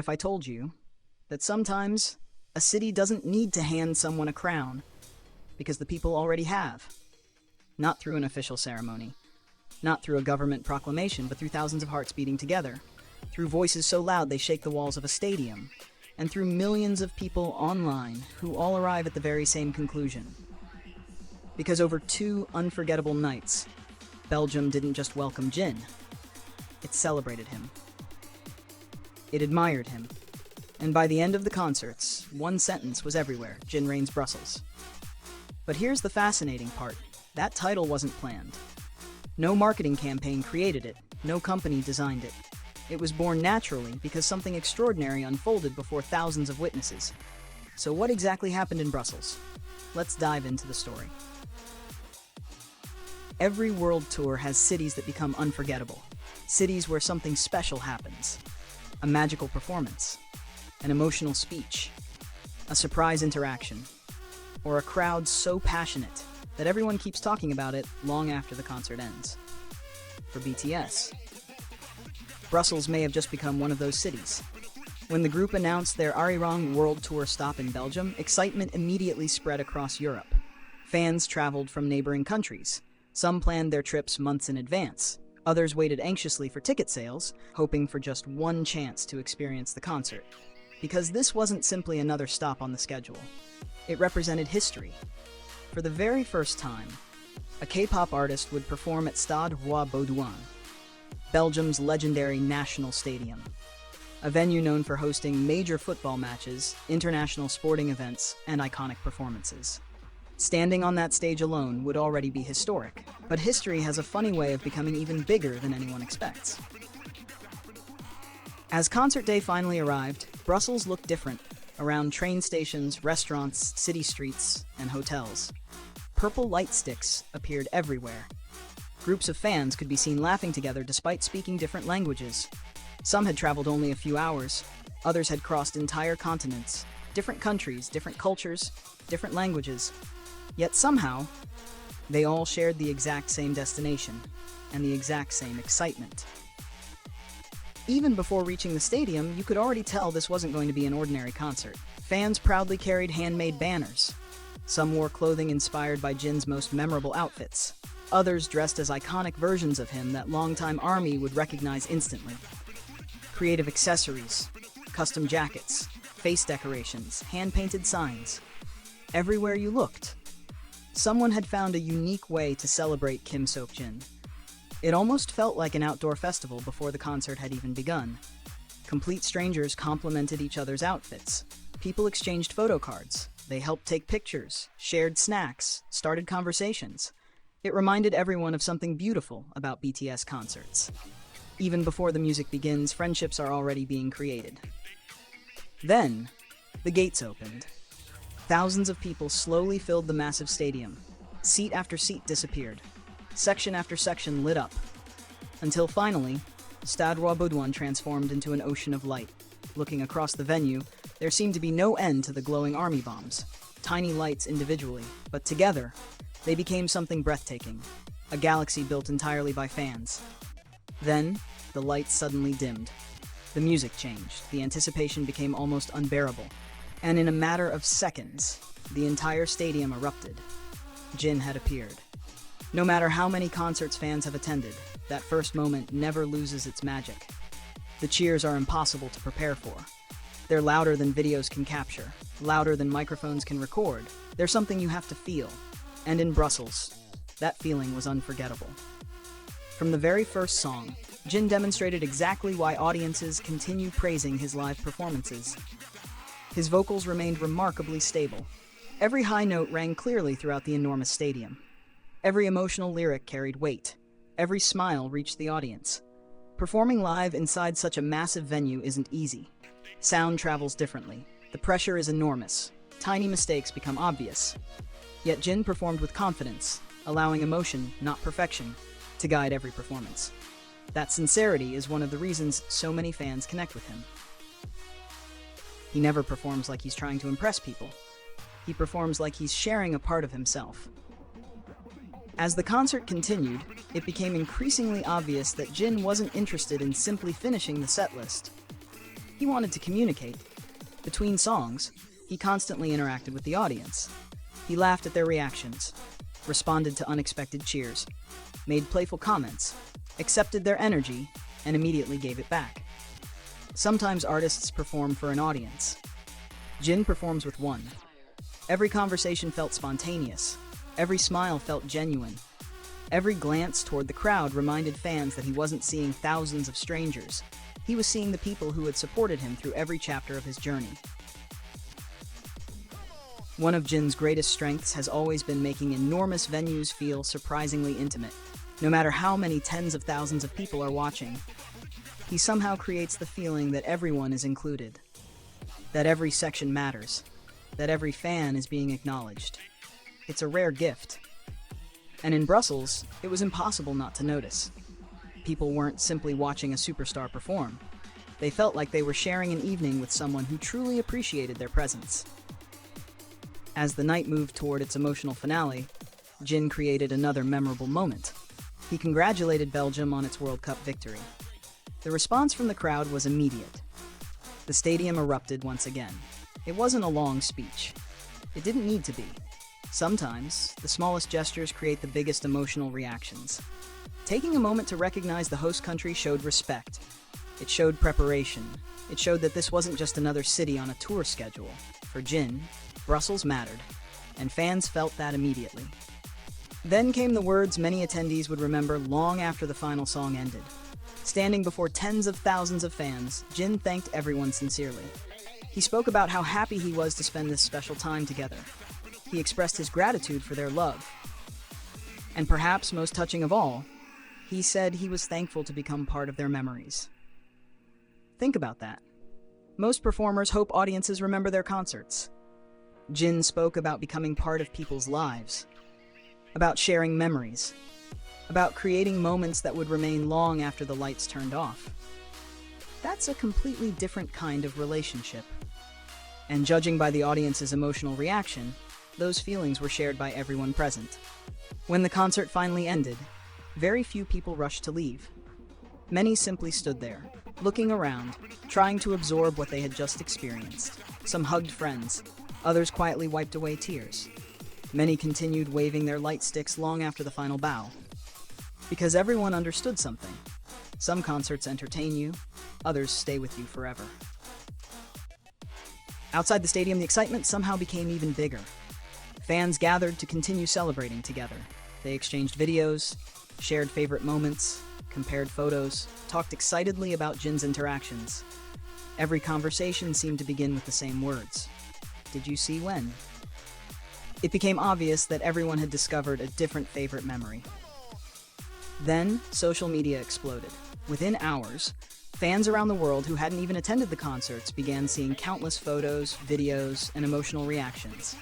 if I told you that sometimes a city doesn't need to hand someone a crown because the people already have? Not through an official ceremony, not through a government proclamation, but through thousands of hearts beating together, through voices so loud they shake the walls of a stadium, and through millions of people online who all arrive at the very same conclusion. Because over 2 unforgettable nights, Belgium didn't just welcome JIN, it celebrated him. It admired him. And by the end of the concerts, one sentence was everywhere: JIN REIGNS BRUSSELS. But here's the fascinating part. That title wasn't planned. No marketing campaign created it. No company designed it. It was born naturally because something extraordinary unfolded before thousands of witnesses. So what exactly happened in Brussels? Let's dive into the story. Every world tour has cities that become unforgettable. Cities where something special happens. A magical performance. An emotional speech. A surprise interaction. Or a crowd so passionate that everyone keeps talking about it long after the concert ends. For BTS, Brussels may have just become one of those cities. When the group announced their ARIRANG world tour stop in Belgium, excitement immediately spread across Europe. Fans traveled from neighboring countries. Some planned their trips months in advance. Others waited anxiously for ticket sales, hoping for just one chance to experience the concert. Because this wasn't simply another stop on the schedule. It represented history. For the very first time, a K-pop artist would perform at Stade Roi Baudouin, Belgium's legendary national stadium, a venue known for hosting major football matches, international sporting events, and iconic performances. Standing on that stage alone would already be historic, but history has a funny way of becoming even bigger than anyone expects. As concert day finally arrived, Brussels looked different. Around train stations, restaurants, city streets, and hotels, purple light sticks appeared everywhere. Groups of fans could be seen laughing together despite speaking different languages. Some had traveled only a few hours, others had crossed entire continents, different countries, different cultures, different languages. Yet somehow, they all shared the exact same destination and the exact same excitement. Even before reaching the stadium, you could already tell this wasn't going to be an ordinary concert. Fans proudly carried handmade banners. Some wore clothing inspired by JIN's most memorable outfits. Others dressed as iconic versions of him that longtime ARMY would recognize instantly. Creative accessories, custom jackets, face decorations, hand-painted signs. Everywhere you looked, someone had found a unique way to celebrate Kim Seokjin. It almost felt like an outdoor festival before the concert had even begun. Complete strangers complimented each other's outfits. People exchanged photo cards. They helped take pictures, shared snacks, started conversations. It reminded everyone of something beautiful about BTS concerts. Even before the music begins, friendships are already being created. Then, the gates opened. Thousands of people slowly filled the massive stadium. Seat after seat disappeared. Section after section lit up. Until finally, Stade Roi Baudouin transformed into an ocean of light. Looking across the venue, there seemed to be no end to the glowing army bombs. Tiny lights individually, but together, they became something breathtaking. A galaxy built entirely by fans. Then, the lights suddenly dimmed. The music changed. The anticipation became almost unbearable. And in a matter of seconds, the entire stadium erupted. JIN had appeared. No matter how many concerts fans have attended, that first moment never loses its magic. The cheers are impossible to prepare for. They're louder than videos can capture, louder than microphones can record. They're something you have to feel. And in Brussels, that feeling was unforgettable. From the very first song, JIN demonstrated exactly why audiences continue praising his live performances. His vocals remained remarkably stable. Every high note rang clearly throughout the enormous stadium. Every emotional lyric carried weight. Every smile reached the audience. Performing live inside such a massive venue isn't easy. Sound travels differently. The pressure is enormous. Tiny mistakes become obvious. Yet JIN performed with confidence, allowing emotion, not perfection, to guide every performance. That sincerity is one of the reasons so many fans connect with him. He never performs like he's trying to impress people. He performs like he's sharing a part of himself. As the concert continued, it became increasingly obvious that JIN wasn't interested in simply finishing the set list. He wanted to communicate. Between songs, he constantly interacted with the audience. He laughed at their reactions, responded to unexpected cheers, made playful comments, accepted their energy, and immediately gave it back. Sometimes artists perform for an audience. JIN performs with one. Every conversation felt spontaneous. Every smile felt genuine. Every glance toward the crowd reminded fans that he wasn't seeing thousands of strangers. He was seeing the people who had supported him through every chapter of his journey. One of JIN's greatest strengths has always been making enormous venues feel surprisingly intimate. No matter how many tens of thousands of people are watching, he somehow creates the feeling that everyone is included, that every section matters, that every fan is being acknowledged. It's a rare gift. And in Brussels, it was impossible not to notice. People weren't simply watching a superstar perform. They felt like they were sharing an evening with someone who truly appreciated their presence. As the night moved toward its emotional finale, JIN created another memorable moment. He congratulated Belgium on its World Cup victory. The response from the crowd was immediate. The stadium erupted once again. It wasn't a long speech. It didn't need to be. Sometimes, the smallest gestures create the biggest emotional reactions. Taking a moment to recognize the host country showed respect. It showed preparation. It showed that this wasn't just another city on a tour schedule. For JIN, Brussels mattered, and fans felt that immediately. Then came the words many attendees would remember long after the final song ended. Standing before tens of thousands of fans, JIN thanked everyone sincerely. He spoke about how happy he was to spend this special time together. He expressed his gratitude for their love. And perhaps most touching of all, he said he was thankful to become part of their memories. Think about that. Most performers hope audiences remember their concerts. JIN spoke about becoming part of people's lives, about sharing memories, about creating moments that would remain long after the lights turned off. That's a completely different kind of relationship. And judging by the audience's emotional reaction, those feelings were shared by everyone present. When the concert finally ended, very few people rushed to leave. Many simply stood there, looking around, trying to absorb what they had just experienced. Some hugged friends, others quietly wiped away tears. Many continued waving their light sticks long after the final bow. Because everyone understood something. Some concerts entertain you, others stay with you forever. Outside the stadium, the excitement somehow became even bigger. Fans gathered to continue celebrating together. They exchanged videos, shared favorite moments, compared photos, talked excitedly about JIN's interactions. Every conversation seemed to begin with the same words. Did you see when? It became obvious that everyone had discovered a different favorite memory. Then, social media exploded. Within hours, fans around the world who hadn't even attended the concerts began seeing countless photos, videos, and emotional reactions.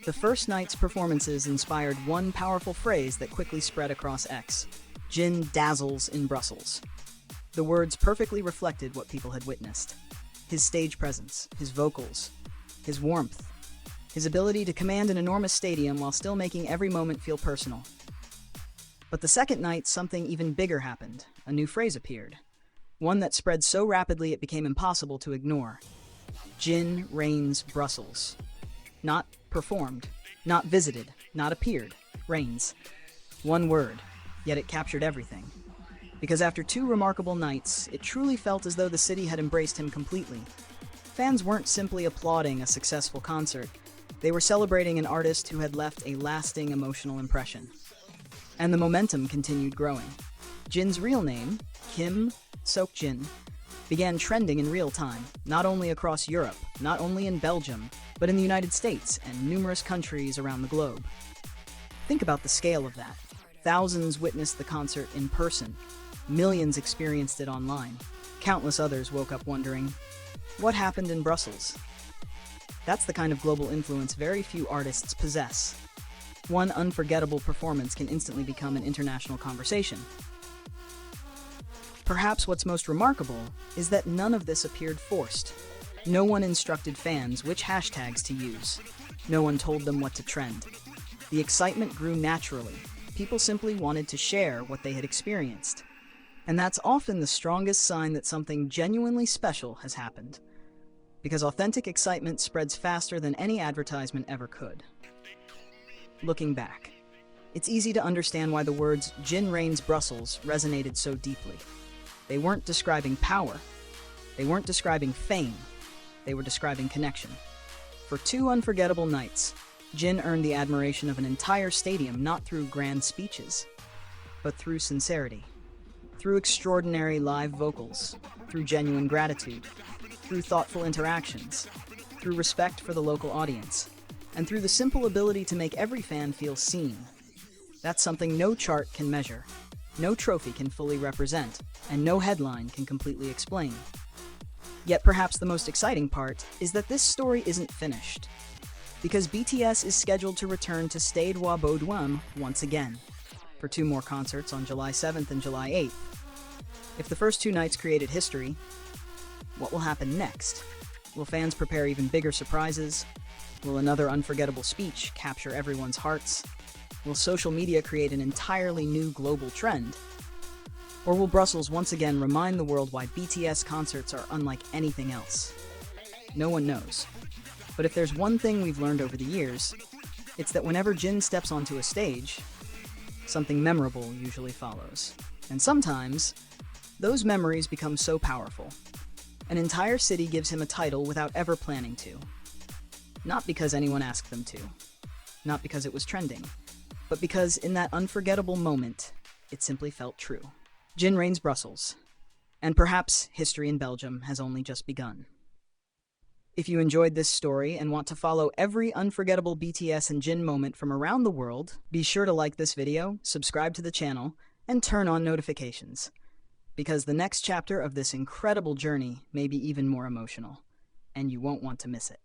The first night's performances inspired one powerful phrase that quickly spread across X: JIN dazzles in Brussels. The words perfectly reflected what people had witnessed. His stage presence, his vocals, his warmth, his ability to command an enormous stadium while still making every moment feel personal. But the second night, something even bigger happened. A new phrase appeared. One that spread so rapidly it became impossible to ignore. JIN reigns Brussels. Not performed, not visited, not appeared. Reigns. One word, yet it captured everything. Because after 2 remarkable nights, it truly felt as though the city had embraced him completely. Fans weren't simply applauding a successful concert. They were celebrating an artist who had left a lasting emotional impression. And the momentum continued growing. JIN's real name, Kim Seokjin, began trending in real time, not only across Europe, not only in Belgium, but in the United States and numerous countries around the globe. Think about the scale of that. Thousands witnessed the concert in person. Millions experienced it online. Countless others woke up wondering, what happened in Brussels? That's the kind of global influence very few artists possess. One unforgettable performance can instantly become an international conversation. Perhaps what's most remarkable is that none of this appeared forced. No one instructed fans which hashtags to use. No one told them what to trend. The excitement grew naturally. People simply wanted to share what they had experienced. And that's often the strongest sign that something genuinely special has happened, because authentic excitement spreads faster than any advertisement ever could. Looking back, it's easy to understand why the words JIN REIGNS BRUSSELS resonated so deeply. They weren't describing power. They weren't describing fame. They were describing connection. For 2 unforgettable nights, JIN earned the admiration of an entire stadium not through grand speeches, but through sincerity, through extraordinary live vocals, through genuine gratitude, through thoughtful interactions, through respect for the local audience, and through the simple ability to make every fan feel seen. That's something no chart can measure, no trophy can fully represent, and no headline can completely explain. Yet perhaps the most exciting part is that this story isn't finished, because BTS is scheduled to return to Stade Bodouam once again, for 2 more concerts on July 7th and July 8th. If the first 2 nights created history, what will happen next? Will fans prepare even bigger surprises? Will another unforgettable speech capture everyone's hearts? Will social media create an entirely new global trend? Or will Brussels once again remind the world why BTS concerts are unlike anything else? No one knows. But if there's one thing we've learned over the years, it's that whenever JIN steps onto a stage, something memorable usually follows. And sometimes, those memories become so powerful. An entire city gives him a title without ever planning to. Not because anyone asked them to. Not because it was trending. But because in that unforgettable moment, it simply felt true. JIN REIGNS Brussels. And perhaps history in Belgium has only just begun. If you enjoyed this story and want to follow every unforgettable BTS and JIN moment from around the world, be sure to like this video, subscribe to the channel, and turn on notifications. Because the next chapter of this incredible journey may be even more emotional, and you won't want to miss it.